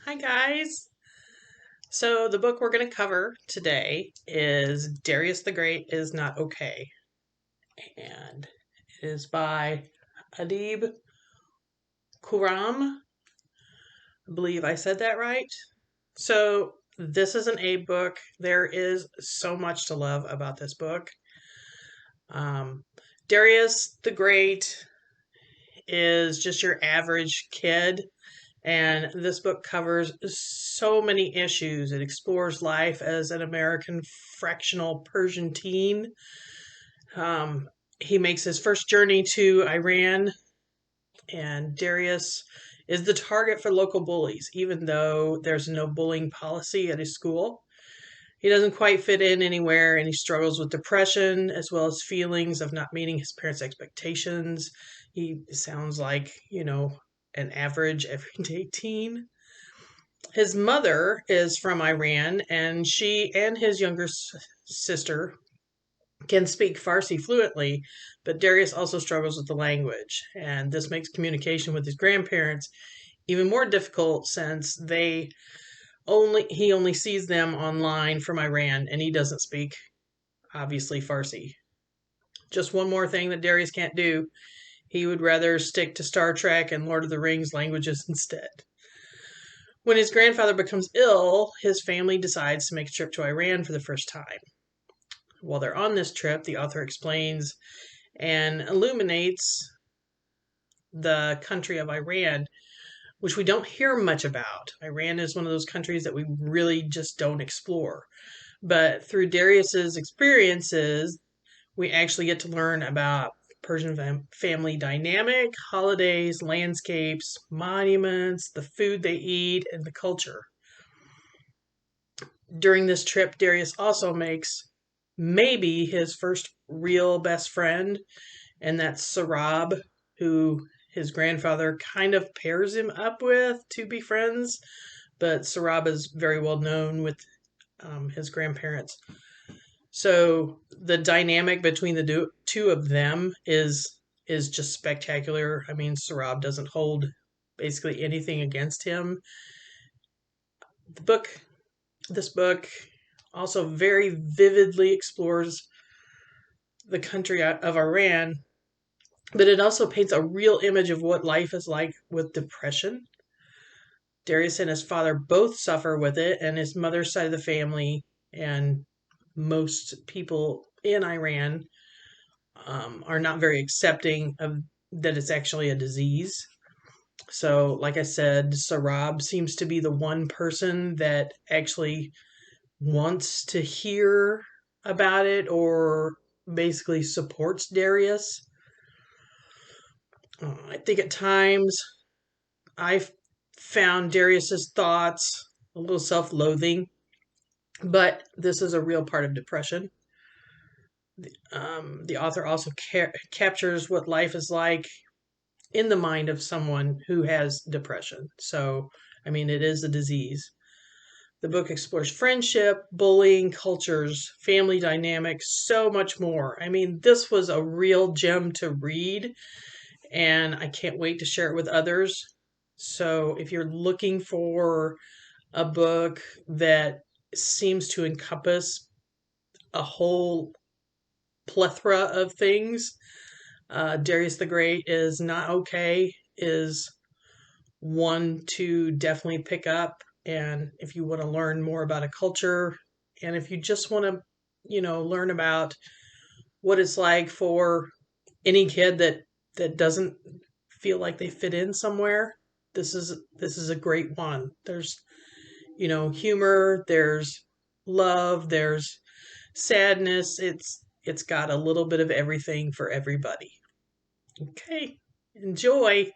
Hi, guys. So, the book we're going to cover today is Darius the Great is Not Okay. And it is by Adib Kuram. I believe I said that right. So, this is an Abe book. There is so much to love about this book. Um, Darius the Great is just your average kid. And this book covers so many issues. It explores life as an American fractional Persian teen. Um, he makes his first journey to Iran, and Darius is the target for local bullies, even though there's no bullying policy at his school. He doesn't quite fit in anywhere, and he struggles with depression as well as feelings of not meeting his parents' expectations. He sounds like, an average everyday teen. His mother is from Iran, and she and his younger sister can speak Farsi fluently, but Darius also struggles with the language, and this makes communication with his grandparents even more difficult since he only sees them online from Iran, and he doesn't speak obviously Farsi. Just one more thing that Darius can't do. He would rather stick to Star Trek and Lord of the Rings languages instead. When his grandfather becomes ill, his family decides to make a trip to Iran for the first time. While they're on this trip, the author explains and illuminates the country of Iran, which we don't hear much about. Iran is one of those countries that we really just don't explore. But through Darius's experiences, we actually get to learn about Persian family dynamic, holidays, landscapes, monuments, the food they eat, and the culture. During this trip, Darius also makes maybe his first real best friend, and that's Sarab, who his grandfather kind of pairs him up with to be friends. But Sarab is very well known with his grandparents. So the dynamic between the two of them is just spectacular. I mean, Sarab doesn't hold basically anything against him. The book, this book, also very vividly explores the country of Iran, but it also paints a real image of what life is like with depression. Darius and his father both suffer with it, and his mother's side of the family and most people in Iran are not very accepting of that it's actually a disease. So, like I said, Sarab seems to be the one person that actually wants to hear about it or basically supports Darius. I think at times I found Darius's thoughts a little self-loathing, but this is a real part of depression. The author also captures what life is like in the mind of someone who has depression. So, I mean, it is a disease. The book explores friendship, bullying, cultures, family dynamics, so much more. I mean, this was a real gem to read, and I can't wait to share it with others. So, if you're looking for a book that seems to encompass a whole plethora of things, Darius the Great is Not Okay is one to definitely pick up. And if you want to learn more about a culture, and if you just want to, learn about what it's like for any kid that doesn't feel like they fit in somewhere, this is a great one. There's, humor, there's love, there's sadness. It's got a little bit of everything for everybody. Okay, enjoy.